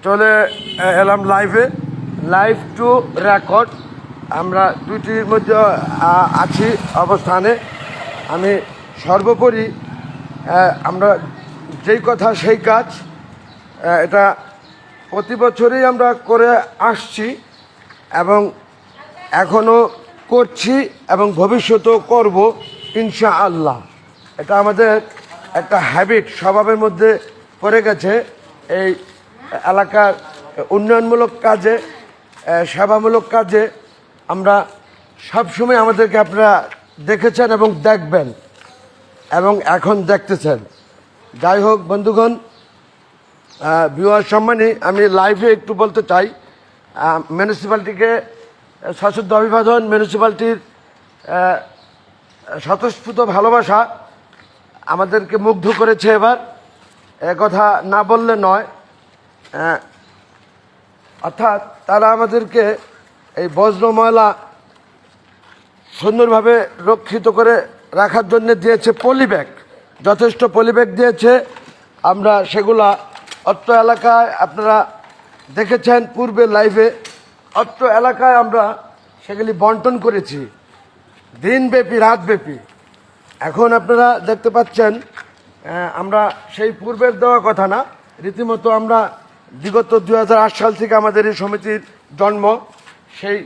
চলে এলাম লাইভে, লাইভ টু রেকর্ড। আমরা দুইটির মধ্যে আছি অবস্থানে। আমি সর্বোপরি আমরা যেই কথা সেই কাজ, এটা প্রতি বছরই আমরা করে আসছি এবং এখনও করছি এবং ভবিষ্যতেও করব ইনশাআল্লাহ। এটা আমাদের একটা হ্যাবিট, স্বভাবের মধ্যে পড়ে গেছে। এই এলাকার উন্নয়নমূলক কাজে, সেবামূলক কাজে আমরা সবসময় আমাদেরকে আপনারা দেখেছেন এবং দেখবেন এবং এখন দেখতেছেন। যাই হোক বন্ধুগণ, ভিউয়ার সম্মানী, আমি লাইভে একটু বলতে চাই, মিউনিসিপ্যালিটিকে সশ্রদ্ধ অভিবাদন। মিউনিসিপ্যালিটির স্বতঃস্ফূর্ত ভালোবাসা আমাদেরকে মুগ্ধ করেছে। এবার কথা না বললে নয়, অর্থাৎ তারা আমাদেরকে এই বজ্র ময়লা সুন্দরভাবে রক্ষিত করে রাখার জন্য দিয়েছে পলিব্যাগ, যথেষ্ট পলিব্যাগ দিয়েছে। আমরা সেগুলা অত্র এলাকায় আপনারা দেখেছেন পূর্বে লাইভে, অত্র এলাকায় আমরা সেগুলি বন্টন করেছি দিনব্যাপী রাতব্যাপী। এখন আপনারা দেখতে পাচ্ছেন আমরা সেই পূর্বের দেওয়া কথা না, রীতিমতো আমরা বিগত 2008 সাল থেকে আমাদের এই সমিতির জন্ম। সেই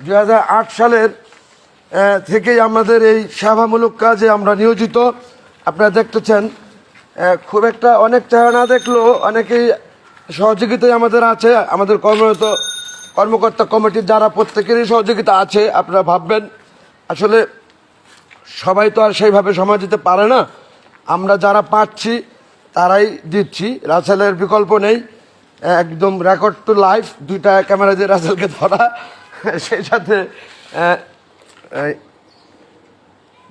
2008 সালের থেকেই আমাদের এই সেবামূলক কাজে আমরা নিয়োজিত। আপনারা দেখতেছেন খুব একটা অনেক চেহারা না দেখলেও অনেকেই সহযোগিতায় আমাদের আছে। আমাদের কর্মরত কর্মকর্তা কমিটির যারা, প্রত্যেকেরই সহযোগিতা আছে। আপনারা ভাববেন আসলে সবাই তো আর সেইভাবে সময় দিতে পারে না। আমরা যারা পাচ্ছি তারাই দিচ্ছি, রাসেলের বিকল্প নেই। একদম রেকর্ড টু লাইভ, দুইটা ক্যামেরা দিয়ে রাসেলকে ধরা, সেই সাথে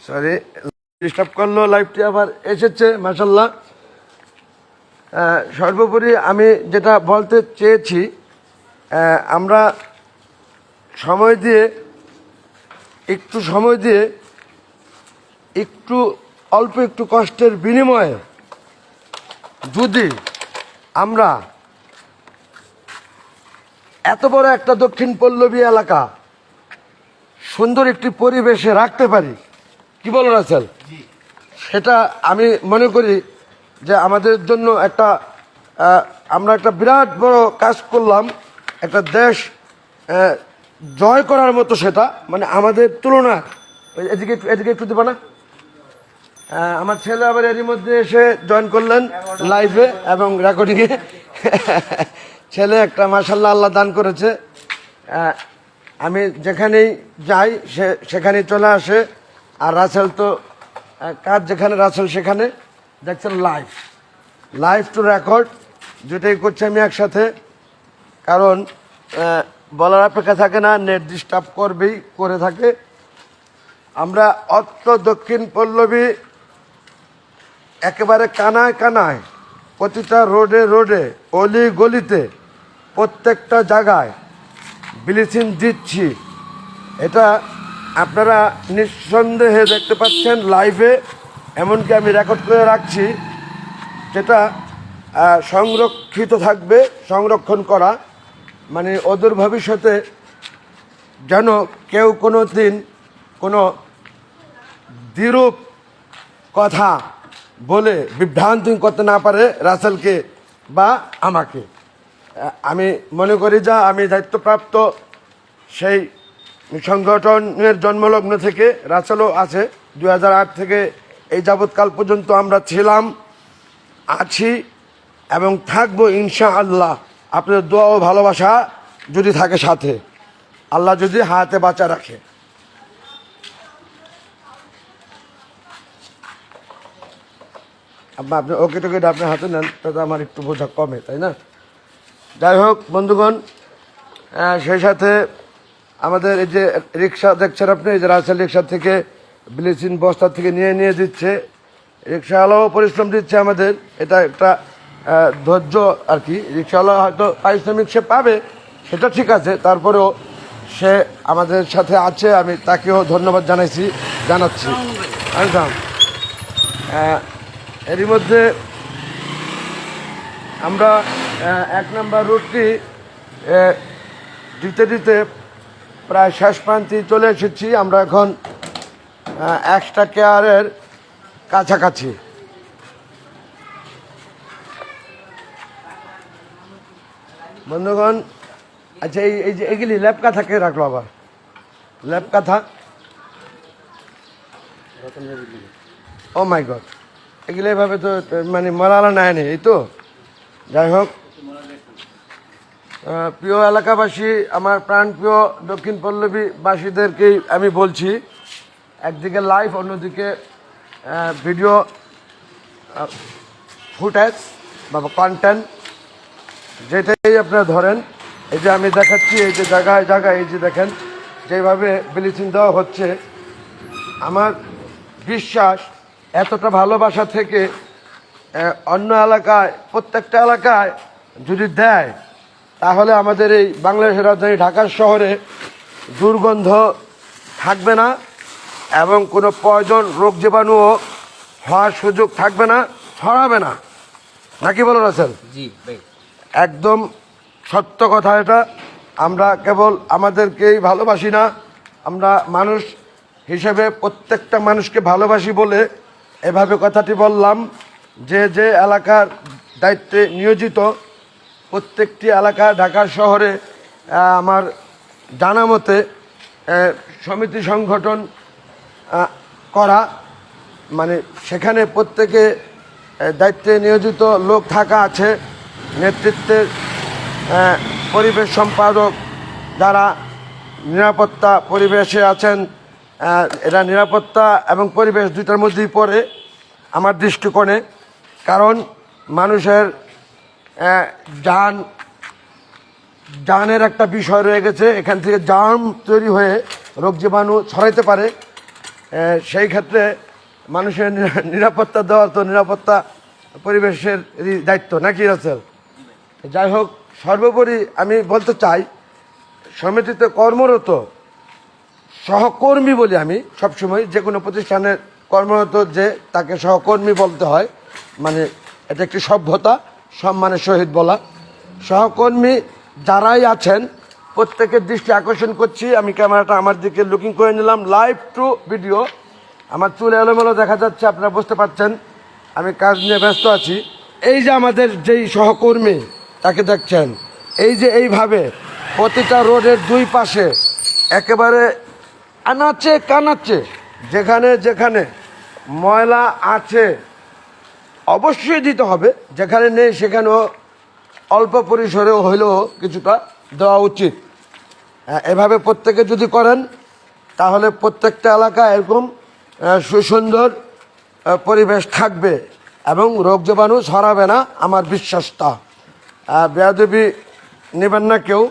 সরি ডিস্টার্ব করলো, লাইভটি আবার এসেছে মাশাল্লাহ। সর্বোপরি আমি যেটা বলতে চেয়েছি, আমরা সময় দিয়ে একটু অল্প একটু কষ্টের বিনিময়ে যদি আমরা এত বড় একটা দক্ষিণ পল্লবী এলাকা সুন্দর একটি পরিবেশে রাখতে পারি, কি বলো রাসেল? সেটা আমি মনে করি যে আমাদের জন্য একটা আমরা একটা বিরাট বড় কাজ করলাম, একটা দেশ জয় করার মতো। সেটা মানে আমাদের তুলনা, এদিকে একটু দেবো না? আমার ছেলে আবার এরই মধ্যে এসে জয়েন করলেন লাইভে এবং রেকর্ডিংয়ে। ছেলে একটা মাশাল্লাহ আল্লাহ দান করেছে। আমি যেখানেই যাই সেখানেই চলে আসে। আর রাসেল তো কাজ যেখানে, রাসেল সেখানে। দেখছেন লাইভ টু রেকর্ড, যেটাই করছি আমি একসাথে। কারণ বলার অপেক্ষা থাকে না, নেট ডিস্টার্ব করবেই, করে থাকে। আমরা অত্র দক্ষিণ পল্লবী একেবারে কানায় কানায়, প্রতিটা রোডে রোডে, অলি গলিতে, প্রত্যেকটা জায়গায় ব্লিচিং দিচ্ছি। এটা আপনারা নিঃসন্দেহে দেখতে পাচ্ছেন লাইভে, এমনকি আমি রেকর্ড করে রাখছি, যেটা সংরক্ষিত থাকবে। সংরক্ষণ করা মানে অদূর ভবিষ্যতে যেন কেউ কোনো দিন কোনো দ্বিরূপ কথা বলে বিভ্রান্তি করতে না পারে রাসেলকে বা আমাকে। আমি মনে করি যা আমি দায়িত্বপ্রাপ্ত সেই সংগঠনের জন্মলগ্ন থেকে, রাসেলও আছে 2008 থেকে এই যাবৎকাল পর্যন্ত আমরা ছিলাম, আছি এবং থাকবো ইনশাআল্লাহ। আপনাদের দোয়া ও ভালোবাসা যদি থাকে সাথে, আল্লাহ যদি হাতে বাঁচা রাখে। আপনি ওকে টোকে আপনার হাতে নেন, তাতে আমার একটু বোঝা কমে, তাই না? যাই হোক বন্ধুগণ, সেই সাথে আমাদের এই যে রিক্সা দেখছেন আপনি, এই যে রাসেল রিক্সা থেকে ব্লিচিং বস্তা থেকে নিয়ে দিচ্ছে, রিক্সাওয়ালাও পরিশ্রম দিচ্ছে আমাদের। এটা একটা ধৈর্য আর কি। রিক্সাওয়ালা হয়তো পারিশ্রমিক সে পাবে, সেটা ঠিক আছে, তারপরেও সে আমাদের সাথে আছে, আমি তাকেও ধন্যবাদ জানাচ্ছি। এরই মধ্যে আমরা এক নম্বর রুটটি দিতে দিতে প্রায় শেষ প্রান্তে চলে এসেছি। আমরা এখন এক্সট্রা কেয়ারের কাছাকাছি। বন্ধুগণ, আচ্ছা এই যে এগুলি ল্যাব কাঁথা কে রাখলো আবার? ল্যাব কাঁথা, ও মাই গড, এগুলো এভাবে তো মানে মরালা নেয় নি, এই তো। যাই হোক, প্রিয় এলাকাবাসী, আমার প্রাণপ্রিয় দক্ষিণ পল্লবীবাসীদেরকেই আমি বলছি, একদিকে লাইভ, অন্যদিকে ভিডিও ফুটেজ বা কন্টেন্ট, যেটাই আপনারা ধরেন। এই যে আমি দেখাচ্ছি, এই যে জায়গায় জায়গায় এই যে দেখেন যেভাবে ব্লিচিং দেওয়া হচ্ছে, আমার বিশ্বাস এতটা ভালোবাসা থেকে অন্য এলাকায়, প্রত্যেকটা এলাকায় যদি দেয়, তাহলে আমাদের এই বাংলাদেশের রাজধানী ঢাকার শহরে দুর্গন্ধ থাকবে না এবং কোনো পয়জন রোগ জীবাণুও হওয়ার সুযোগ থাকবে না, ছড়াবে না। নাকি বলো রাসেল? জি ভাই, একদম সত্য কথা এটা। আমরা কেবল আমাদেরকেই ভালোবাসি না, আমরা মানুষ হিসেবে প্রত্যেকটা মানুষকে ভালোবাসি বলে এভাবে কথাটি বললাম। যে যে এলাকার দায়িত্বে নিয়োজিত, প্রত্যেকটি এলাকা ঢাকার শহরে আমার জানা মতে সমিতি সংগঠন করা, মানে সেখানে প্রত্যেকে দায়িত্বে নিয়োজিত লোক থাকা আছে, নেতৃত্বের পরিবেশ সম্পাদক যারা নিরাপত্তা পরিবেশে আছেন, এরা নিরাপত্তা এবং পরিবেশ দুইটার মধ্যেই পড়ে আমার দৃষ্টিকোণে। কারণ মানুষের জানের একটা বিষয় রয়ে গেছে, এখান থেকে জার্ম তৈরি হয়ে রোগ জীবাণু ছড়াইতে পারে। সেই ক্ষেত্রে মানুষের নিরাপত্তা দেওয়া তো নিরাপত্তা পরিবেশের দায়িত্ব, নাকি রাসেল? যাই হোক, সর্বোপরি আমি বলতে চাই, সমিতিতে কর্মরত সহকর্মী বলি আমি সবসময়, যে কোনো প্রতিষ্ঠানের কর্মরত যে তাকে সহকর্মী বলতে হয়, মানে এটা একটি সভ্যতা, সম্মানের সহিত বলা। সহকর্মী যারাই আছেন প্রত্যেকের দৃষ্টি আকর্ষণ করছি। আমি ক্যামেরাটা আমার দিকে লুকিং করে নিলাম, লাইভ টু ভিডিও। আমার চুল এলোমেলো দেখা যাচ্ছে, আপনারা বুঝতে পারছেন আমি কাজ নিয়ে ব্যস্ত আছি। এই যে আমাদের যেই সহকর্মী তাকে দেখছেন, এই যে এইভাবে প্রতিটা রোডের দুই পাশে একেবারে আনাচে কানাচে যেখানে যেখানে ময়লা আছে অবশ্যই দিতে হবে, যেখানে নেই সেখানেও অল্প পরিসরেও হইলেও কিছুটা দেওয়া উচিত। এভাবে প্রত্যেকে যদি করেন, তাহলে প্রত্যেকটা এলাকা এরকম সুসুন্দর পরিবেশ থাকবে এবং রোগ জীবাণু ছড়াবে না, আমার বিশ্বাসটা। বেয়াদবি নেবেন না কেউ,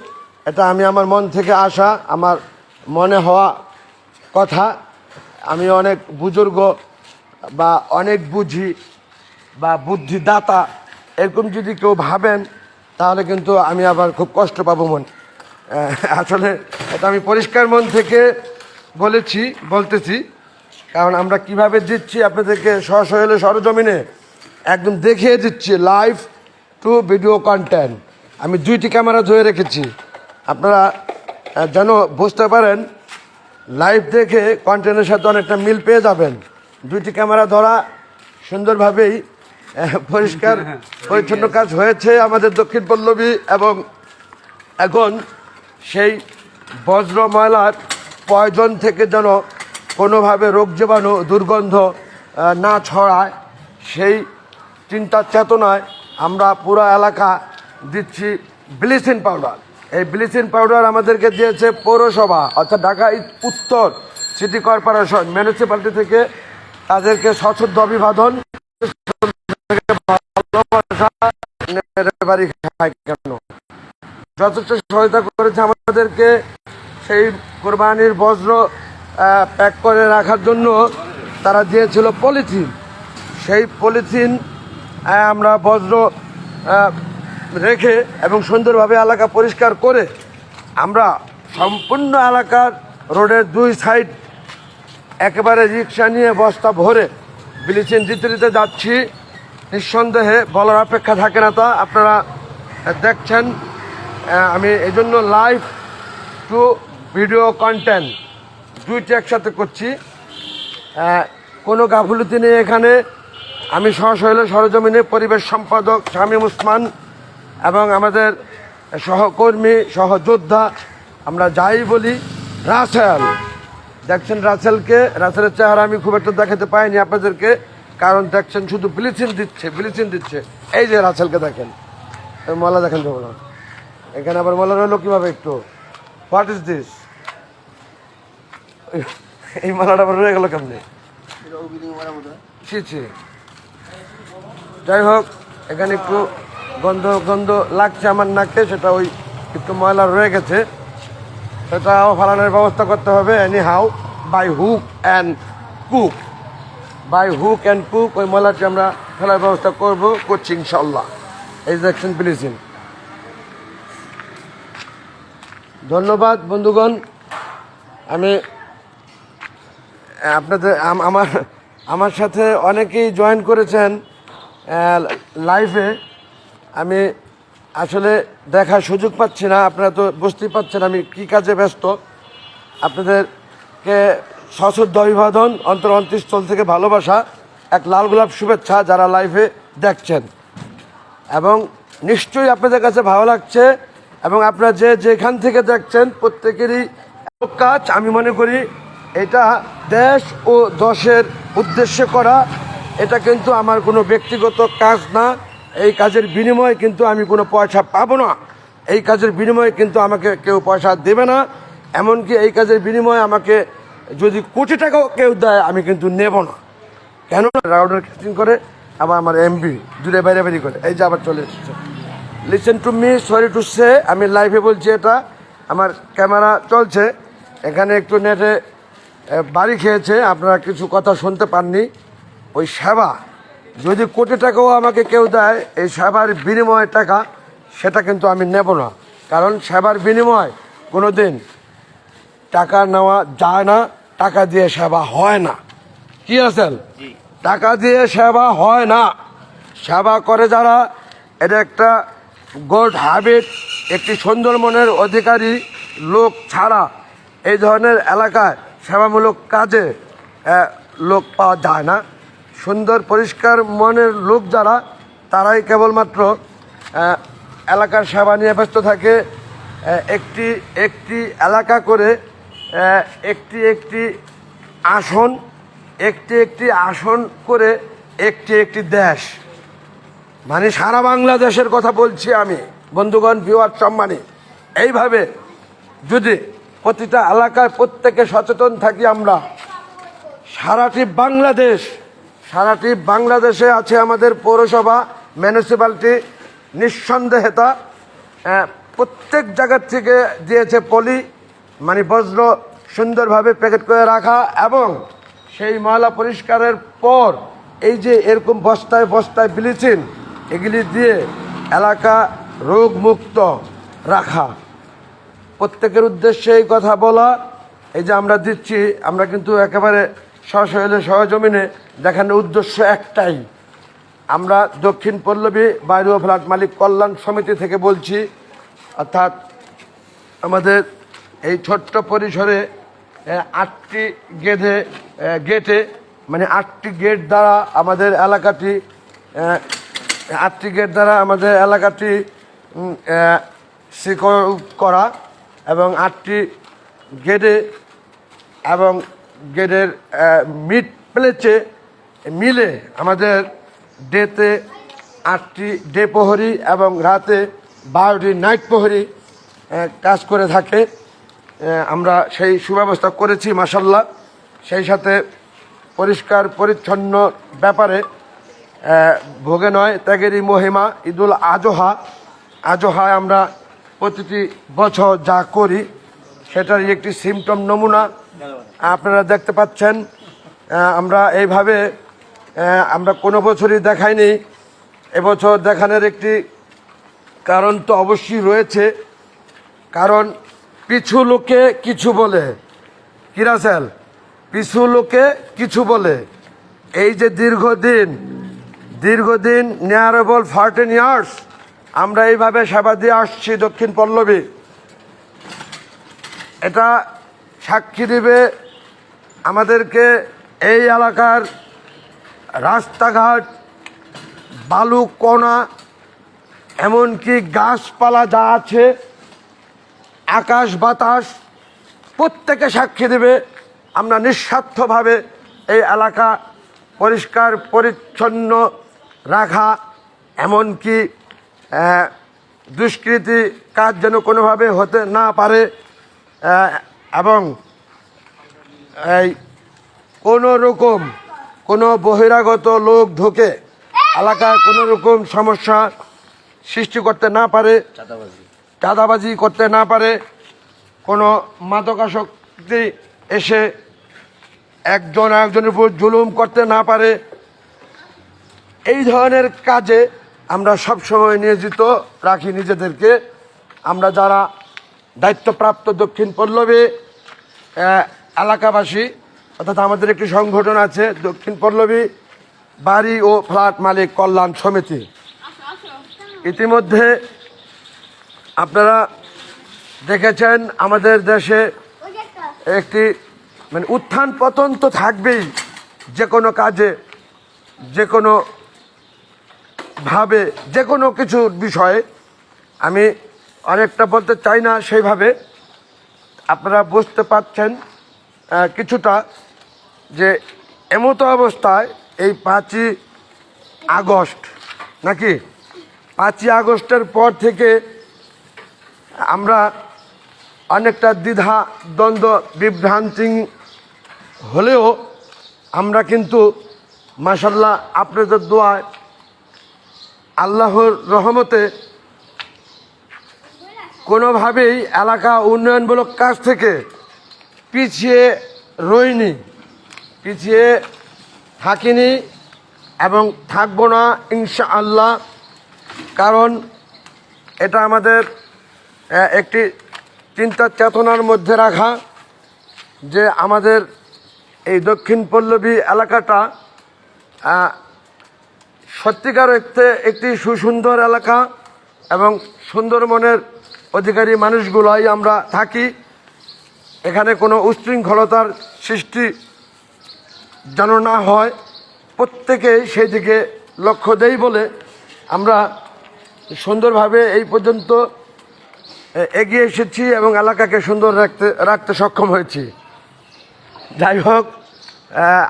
এটা আমি আমার মন থেকে আসা, আমার মনে হওয়া কথা। আমি অনেক বুজুর্গ বা অনেক বুঝি বা বুদ্ধিদাতা এরকম যদি কেউ ভাবেন, তাহলে কিন্তু আমি আবার খুব কষ্ট পাবো মন। আসলে এটা আমি পরিষ্কার মন থেকে বলতেছি, কারণ আমরা কিভাবে দিচ্ছি আপনাদেরকে সশরীরে সরজমিনে একদম দেখিয়ে দিচ্ছি, লাইভ টু ভিডিও কন্টেন্ট। আমি দুইটি ক্যামেরা ধরে রেখেছি, আপনারা যেন বুঝতে পারেন, লাইভ দেখে কন্টেন্টের সাথে অনেকটা মিল পেয়ে যাবেন। দুইটি ক্যামেরা ধরা সুন্দরভাবেই পরিষ্কার পরিচ্ছন্ন কাজ হয়েছে আমাদের দক্ষিণ পল্লবী। এবং এখন সেই বজ্র ময়লার পয়জন থেকে যেন কোনোভাবে রোগ জীবাণু দুর্গন্ধ না ছড়ায়, সেই চিন্তা চেতনায় আমরা পুরো এলাকা দিচ্ছি ব্লিচিং পাউডার। এই ব্লিচিং পাউডার আমাদেরকে দিয়েছে পৌরসভা, অর্থাৎ ঢাকা উত্তর সিটি কর্পোরেশন মিউনিসিপ্যালিটি থেকে। তাদেরকে সশ্রদ্ধ অভিবাদন। যথেষ্ট সহায়তা করেছে আমাদেরকে সেই কোরবানির বজ্র প্যাক করে রাখার জন্য। তারা দিয়েছিল পলিথিন, সেই পলিথিন আমরা বজ্র রেখে এবং সুন্দরভাবে এলাকা পরিষ্কার করে আমরা সম্পূর্ণ এলাকার রোডের দুই সাইড একেবারে রিক্সা নিয়ে বস্তা ভরে ব্লিচিং দিতে দিতে যাচ্ছি। নিঃসন্দেহে বলার অপেক্ষা থাকে না, তা আপনারা দেখছেন, আমি এই জন্য লাইভ টু ভিডিও কন্টেন্ট দুইটা একসাথে করছি। কোনো গাফুলতি নেই এখানে। আমি সশৈলে সরজমিনে পরিবেশ সম্পাদক শামীম ওসমান এবং আমাদের সহকর্মী সহযোদ্ধা, আমরা যাই বলি রাসেল। দেখছেন রাসেলের চেহারা আমি খুব একটা দেখাতে পাইনি আপনাদেরকে, কারণ দেখছেন শুধু ব্লিচিং দিচ্ছে। এই যে রাসেলকে দেখেন, ময়লা দেখেন যাবো না এখানে, আবার ময়লা রইলো কীভাবে একটু, হোয়াট ইজ দিস, এই ময়লাটা আবার রয়ে গেল কেমনি, ছি। যাই হোক, এখানে একটু গন্ধ লাগছে আমার নাকে, সেটা ওই একটু ময়লা রয়ে গেছে, সেটাও ফালানোর ব্যবস্থা করতে হবে। Anyhow by hook and কুক ওই ময়লাটি আমরা ফেলার ব্যবস্থা করছি ইনশাল্লাহ। এই দেখছেন ব্লিচিং। ধন্যবাদ বন্ধুগণ। আমি আপনাদের আমার সাথে অনেকেই জয়েন করেছেন লাইভে। আমি আসলে দেখার সুযোগ পাচ্ছি না, আপনারা তো বুঝতেই পারছেন আমি কী কাজে ব্যস্ত। আপনাদেরকে সশ্রদ্ধ অভিবাদন, অন্তঃস্থল থেকে ভালোবাসা, এক লাল গোলাপ শুভেচ্ছা যারা লাইভে দেখছেন। এবং নিশ্চয়ই আপনাদের কাছে ভালো লাগছে, এবং আপনারা যেখান থেকে দেখছেন প্রত্যেকেরই কাজ আমি মনে করি এটা দেশ ও দশের উদ্দেশ্যে করা। এটা কিন্তু আমার কোনো ব্যক্তিগত কাজ না। এই কাজের বিনিময়ে কিন্তু আমি কোনো পয়সা পাবো না, এই কাজের বিনিময়ে কিন্তু আমাকে কেউ পয়সা দেবে না। এমনকি এই কাজের বিনিময়ে আমাকে যদি কোটি টাকাও কেউ দেয় আমি কিন্তু নেব না। কেন? রাউন্ডার ক্যাচিং করে আবার আমার এমবি দূরে বাইরে করে, এই যে আবার চলে এসেছে। Listen to me, sorry to say, আমি লাইভে বলছি, এটা আমার ক্যামেরা চলছে, এখানে একটু নেটে বাড়ি খেয়েছে, আপনারা কিছু কথা শুনতে পাননি। ওই সেবা যদি কোটি টাকাও আমাকে কেউ দেয়, এই সেবার বিনিময় টাকা সেটা কিন্তু আমি নেব না, কারণ সেবার বিনিময় কোনো দিন টাকা নেওয়া যায় না, টাকা দিয়ে সেবা হয় না। কি আছেন? টাকা দিয়ে সেবা হয় না। সেবা করে যারা, এটা একটা গুড হ্যাবিট, একটি সুন্দর মনের অধিকারী লোক ছাড়া এই ধরনের এলাকায় সেবামূলক কাজে লোক পাওয়া যায় না। সুন্দর পরিষ্কার মনের লোক যারা, তারাই কেবলমাত্র এলাকার সেবা নিয়ে ব্যস্ত থাকে। একটি এলাকা করে একটি আসন করে একটি দেশ, মানে সারা বাংলাদেশের কথা বলছি আমি বন্ধুগণ, ভিউয়ার সম্মানী। এইভাবে যদি প্রতিটা এলাকায় প্রত্যেকে সচেতন থাকি আমরা, সারাটি বাংলাদেশে আছে আমাদের পৌরসভা, মিউনিসিপ্যালিটি, নিঃসন্দেহতা প্রত্যেক জায়গার থেকে দিয়েছে পলি, মানে বজ্র সুন্দরভাবে প্যাকেট করে রাখা, এবং সেই ময়লা পরিষ্কারের পর এই যে এরকম বস্তায় ব্লিচিং, এগুলি দিয়ে এলাকা রোগমুক্ত রাখা। প্রত্যেকের উদ্দেশ্যে এই কথা বলা, এই যে আমরা দিচ্ছি, আমরা কিন্তু একেবারে সশৈলে সহজমিনে দেখানোর উদ্দেশ্য একটাই। আমরা দক্ষিণ পল্লবী বায়ু ফ্ল্যাট মালিক কল্যাণ সমিতি থেকে বলছি, অর্থাৎ আমাদের এই ছোট্ট পরিসরে 8টি গেটে, মানে 8টি গেট দ্বারা আমাদের এলাকাটি সিকিউর করা, এবং 8টি গেটে এবং গেটের মিড প্লেসে মিলে আমাদের ডেতে 8টি ডে প্রহরী এবং রাতে 12টি নাইট প্রহরী কাজ করে থাকে। আমরা সেই সুব্যবস্থা করেছি মাশাল্লাহ। সেই সাথে পরিষ্কার পরিচ্ছন্ন ব্যাপারে ভোগে নয় ত্যাগেরই মহিমা। ঈদুল আজহায় আমরা প্রতিটি বছর যা করি সেটারই একটি সিমটম নমুনা আপনারা দেখতে পাচ্ছেন। আমরা এইভাবে আমরা কোনো বছরই দেখাইনি, এবছর দেখানোর একটি কারণ তো অবশ্যই রয়েছে, কারণ পিছু লোকে কিছু বলে। কি রাসেল? পিছু লোকে কিছু বলে। এই যে দীর্ঘদিন নিয়ারেবল 14 ইয়ার্স আমরা এইভাবে সেবা দিয়ে আসছি দক্ষিণ পল্লবী। এটা সাক্ষী দিবে আমাদেরকে এই এলাকার রাস্তাঘাট, বালু কোনা, এমনকি গাছপালা যা আছে, আকাশ বাতাস, প্রত্যেকে সাক্ষী দেবে আমরা নিঃস্বার্থভাবে এই এলাকা পরিষ্কার পরিচ্ছন্ন রাখা, এমনকি দুষ্কৃতি কাজ যেন কোনোভাবে হতে না পারে, এবং এই কোনো রকম কোনো বহিরাগত লোক ঢুকে এলাকায় কোনো রকম সমস্যা সৃষ্টি করতে না পারে, চাঁদাবাজি করতে না পারে, কোনো মাদকাসক্তি এসে একজন আরেকজনের উপর জুলুম করতে না পারে। এই ধরনের কাজে আমরা সবসময় নিয়োজিত রাখি নিজেদেরকে। আমরা যারা দায়িত্বপ্রাপ্ত দক্ষিণ পল্লবী এলাকাবাসী, অর্থাৎ আমাদের একটি সংগঠন আছে দক্ষিণ পল্লবী বাড়ি ও ফ্ল্যাট মালিক কল্যাণ সমিতি। ইতিমধ্যে আপনারা দেখেছেন আমাদের দেশে একটি মানে উত্থান পতন তো থাকবেই, যে কোনো কাজে, যে কোনো ভাবে, যে কোনো কিছু বিষয়ে। আমি অনেকটা বলতে চাই না সেইভাবে, আপনারা বুঝতে পারছেন কিছুটা, যে এমতো অবস্থায় এই 5ই আগস্ট নাকি 5ই আগস্টের পর থেকে আমরা অনেকটা দ্বিধা দ্বন্দ্ব বিভ্রান্তি হলেও আমরা কিন্তু মাশাআল্লাহ আপনাদের দোয়ায়, আল্লাহর রহমতে কোনোভাবেই এলাকা উন্নয়নমূলক কাজ থেকে পিছিয়ে রইনি, পিছিয়ে থাকিনি এবং থাকবো না ইনশাআল্লাহ। কারণ এটা আমাদের একটি চিন্তা চেতনার মধ্যে রাখা যে আমাদের এই দক্ষিণ পল্লবী এলাকাটা সত্যিকার একটি সুসুন্দর এলাকা এবং সুন্দর মনের অধিকারী মানুষগুলোই আমরা থাকি। এখানে কোনো উচ্ছৃঙ্খলতার সৃষ্টি যেন না হয়, প্রত্যেকেই সেই দিকে লক্ষ্য দেই বলে আমরা সুন্দরভাবে এই পর্যন্ত এগিয়ে এসেছি এবং এলাকাকে সুন্দর রাখতে সক্ষম হয়েছি। যাই হোক,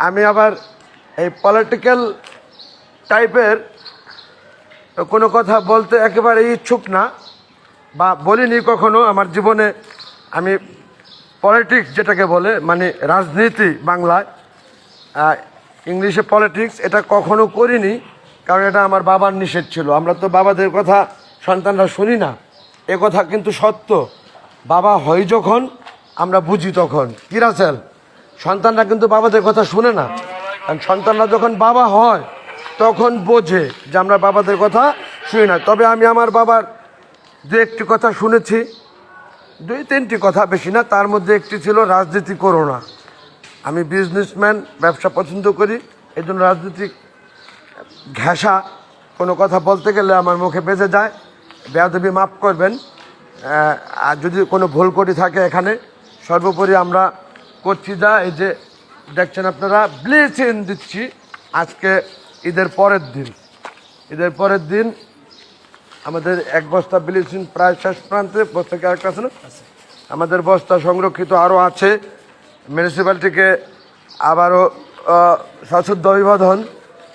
আমি আবার এই পলিটিক্যাল টাইপের কোনো কথা বলতে একেবারে ইচ্ছুক না, বা বলিনি কখনো আমার জীবনে। আমি পলিটিক্স যেটাকে বলে, মানে রাজনীতি বাংলায়, ইংলিশে পলিটিক্স, এটা কখনো করিনি, কারণ এটা আমার বাবার নিষেধ ছিল। আমরা তো বাবাদের কথা সন্তানরা শুনি না, এ কথা কিন্তু সত্য। বাবা হয় যখন আমরা বুঝি তখন, কি রাসেল? সন্তানরা কিন্তু বাবাদের কথা শুনে না, কারণ সন্তানরা যখন বাবা হয় তখন বোঝে যে আমরা বাবাদের কথা শুনি না। তবে আমি আমার বাবার দু একটি কথা শুনেছি, 2-3টি কথা, বেশি না। তার মধ্যে একটি ছিল রাজনীতি করো না। আমি বিজনেসম্যান, ব্যবসা পছন্দ করি, এই জন্য রাজনীতিক ঘেঁষা কোনো কথা বলতে গেলে আমার মুখে বেজে যায়, বেয়াদবি মাফ করবেন। আর যদি কোনো ভুল করি থাকে এখানে, সর্বোপরি আমরা করছি যা, এই যে দেখছেন আপনারা ব্লিচিং দিচ্ছি। আজকে ঈদের পরের দিন আমাদের এক বস্তা ব্লিচিং প্রায় শেষ প্রান্তে, বস্তা কি আরেকটা আছে না? আমাদের বস্তা সংরক্ষিত আরও আছে। মিউনিসিপ্যালিটিকে আবারও সশ্রদ্ধ অভিবাদন,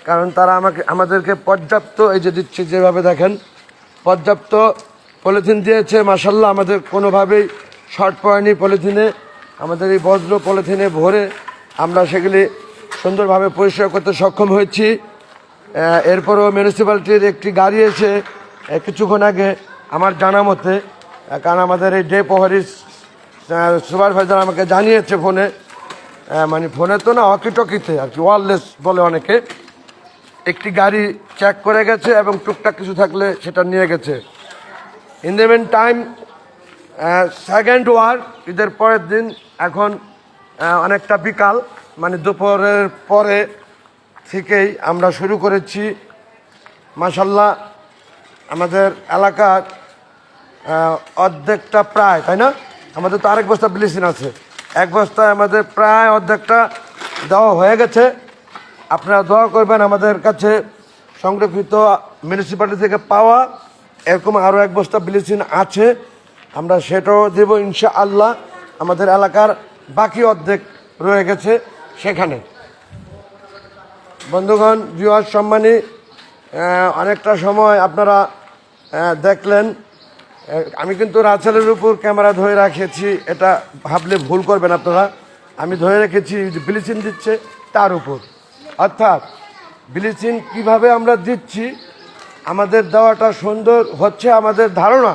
কারণ তারা আমাদেরকে পর্যাপ্ত, এই যে দিচ্ছি যেভাবে দেখেন, পর্যাপ্ত পলিথিন দিয়েছে মাশাআল্লাহ। আমাদের কোনোভাবেই শর্ট পড়েনি পলিথিনে। আমাদের এই বজ্র পলিথিনে ভরে আমরা সেগুলি সুন্দরভাবে পরিষ্কার করতে সক্ষম হয়েছি। এরপরও মিউনিসিপ্যালিটির একটি গাড়ি এসে কিছুক্ষণ আগে আমার জানা মতে, কারণ আমাদের এই ডে প্রহরী সুপারভাইজার আমাকে জানিয়েছে ফোনে, মানে ফোনে তো না, হকিটকিতে আর কি, ওয়্যারলেস বলে অনেকে, একটি গাড়ি চেক করে গেছে এবং টুকটাক কিছু থাকলে সেটা নিয়ে গেছে। In the meantime, second war, ঈদের পরের দিন, এখন অনেকটা বিকাল, মানে দুপুরের পরে থেকেই আমরা শুরু করেছি মাশাআল্লাহ আমাদের এলাকার অর্ধেকটা প্রায়, তাই না? আমাদের তো আরেক বস্তা ব্লিচিং আছে, এক বস্তায় আমাদের প্রায় অর্ধেকটা দেওয়া হয়ে গেছে। আপনারা দোয়া করবেন আমাদের কাছে সংরক্ষিত মিউনিসিপ্যালিটি থেকে পাওয়া এরকম আরও এক বস্তা ব্লিচিং আছে, আমরা সেটাও দেবো ইনশাআল্লাহ। আমাদের এলাকার বাকি অর্ধেক রয়ে গেছে সেখানে। বন্ধুগণ, ভিউয়ার সম্মানী, অনেকটা সময় আপনারা দেখলেন আমি কিন্তু রাছেলের উপর ক্যামেরা ধরে রেখেছি, এটা ভাবলে ভুল করবেন আপনারা। আমি ধরে রেখেছি ব্লিচিং দিচ্ছে তার উপর, অর্থাৎ ব্লিচিং কিভাবে আমরা দিচ্ছি, আমাদের দেওয়াটা সুন্দর হচ্ছে আমাদের ধারণা,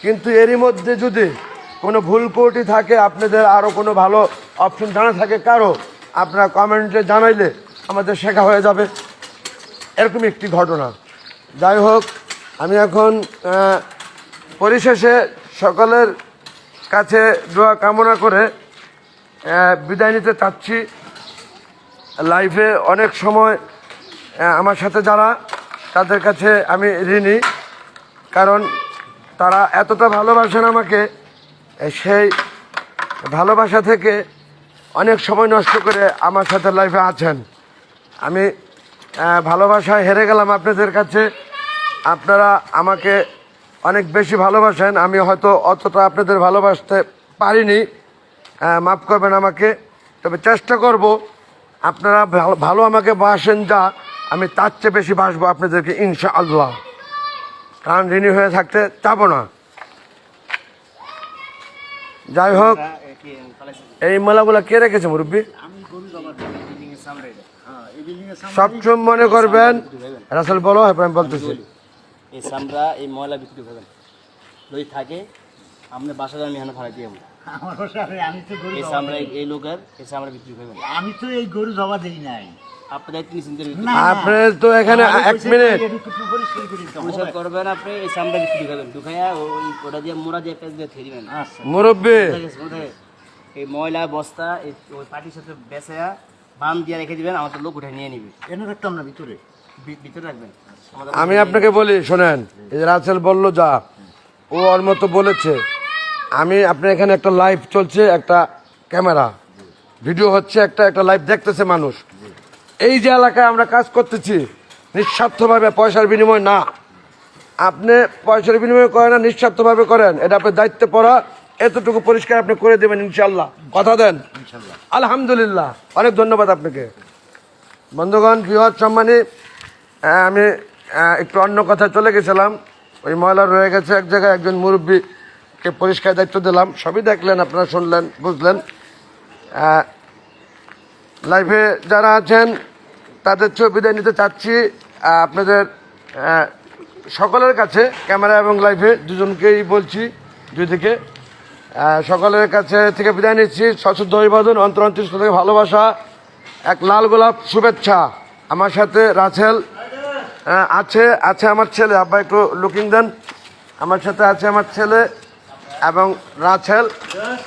কিন্তু এরই মধ্যে যদি কোনো ভুল ত্রুটি থাকে, আপনাদের আরও কোনো ভালো অপশন জানা থাকে কারো, আপনারা কমেন্টে জানাইলে আমাদের শেখা হয়ে যাবে। এরকম একটি ঘটনা। যাই হোক, আমি এখন পরিশেষে সকলের কাছে দোয়া কামনা করে বিদায় নিতে চাচ্ছি। লাইফে অনেক সময় আমার সাথে যারা, তাদের কাছে আমি ঋণী, কারণ তারা এতটা ভালোবাসেন আমাকে, সেই ভালোবাসা থেকে অনেক সময় নষ্ট করে আমার সাথে লাইফে আছেন। আমি ভালোবাসায় হেরে গেলাম আপনাদের কাছে, আপনারা আমাকে অনেক বেশি ভালোবাসেন, আমি হয়তো অতটা আপনাদের ভালোবাসতে পারিনি, মাফ করবেন আমাকে। তবে চেষ্টা করব আপনারা ভালো আমাকে বাসেন যা, আমি তার চেয়ে বেশি বাসবো আপনাদেরকে ইনশাআল্লাহ, কারণ ঋণী হয়ে থাকতে চাবো না। যাই হোক, এই মেলাগুলা কে রেখেছে মুরব্বী? সবসময় মনে করবেন, রাসেল বলো, আমি বলতেছি, এই সামরা এই ময়লা বিক্রি করবেন যদি থাকে আপনি বাসায় আমি এখানে ভাড়া দিয়ে আমার বাসায় আমি তো গরু এই সামরা এই লোকের এই সামরা বিক্রি করবেন। আমি তো এই গরু জবা দেই নাই। আপনি দায়িত্ব নিচ্ছেন আপনি তো এখানে এক মিনিট পরিষ্কার করবেন, আপনি এই সামরা বিক্রি করবেন, ঢুকাইয়া ওই ওটা দিয়ে মোড়া দিয়ে একটা দিয়ে খেয়ে দিবেন। মুরব্বী, এই ময়লা বস্তা ওই পাটির সাথে বেচা বান দিয়ে রেখে দিবেন, আমাদের লোক উঠে নিয়ে নিবে। এনে রাখতাম না ভিতরে, ভিতরে রাখবেন। আমি আপনাকে বলি শোনেন, এই যে রাসেল বললো যা, ও ওর মতো বলেছে, আমি আপনার এখানে একটা লাইভ চলছে, একটা ক্যামেরা ভিডিও হচ্ছে, একটা লাইভ দেখতেছে মানুষ। এই যে এলাকায় আমরা কাজ করতেছি নিঃস্বার্থভাবে, পয়সার বিনিময় না। আপনি পয়সার বিনিময় করেন না, নিঃস্বার্থভাবে করেন, এটা আপনার দায়িত্বে পড়া, এতটুকু পরিষ্কার আপনি করে দেবেন ইনশাল্লাহ, কথা দেন? আলহামদুলিল্লাহ, অনেক ধন্যবাদ আপনাকে। বন্ধুগণ, বৃহৎ সম্মানী, আমি একটু অন্য কথা চলে গেছিলাম, ওই ময়লা রয়ে গেছে এক জায়গায়, একজন মুরব্বীকে পরিষ্কার দায়িত্ব দিলাম, সবই দেখলেন, আপনারা শুনলেন, বুঝলেন। লাইভে যারা আছেন তাদের চেয়ে বিদায় নিতে চাচ্ছি আপনাদের সকলের কাছে, ক্যামেরা এবং লাইভে দুজনকেই বলছি, দুই দিকে সকলের কাছে থেকে বিদায় নিচ্ছি। সশ্রদ্ধ অভিবাদন, অন্তরন্তস্থ থেকে ভালোবাসা, এক লাল গোলাপ শুভেচ্ছা। আমার সাথে রাছেল আছে আমার ছেলে, আব্বা একটু লুকিং দেন, আমার সাথে আছে আমার ছেলে এবং রাছেল,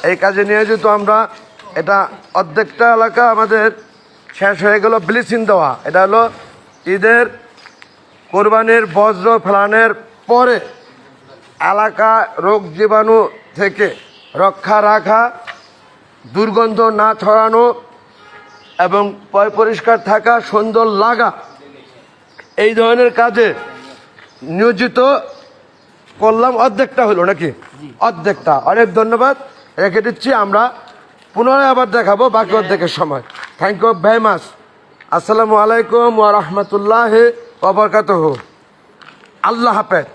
এই কাজে নিয়োজিত আমরা। এটা অর্ধেকটা এলাকা আমাদের শেষ হয়ে গেল ব্লিচিং দেওয়া। এটা হলো ঈদের কোরবানির বজ্র ফেলানোর পরে এলাকা রোগ জীবাণু থেকে রক্ষা রাখা, দুর্গন্ধ না ছড়ানো এবং পরিষ্কার থাকা, সুন্দর লাগা, এই ধরনের কাজে নিয়োজিত করলাম। অর্ধেকটা হলো নাকি? অর্ধেকটা। অনেক ধন্যবাদ, রেখে দিচ্ছি। আমরা পুনরায় আবার দেখাবো বাকি অর্ধেকের সময়। Thank you very much. আসসালামু আলাইকুম ওয়া রাহমাতুল্লাহি ওয়া বারাকাতুহু। আল্লাহ হাফেজ।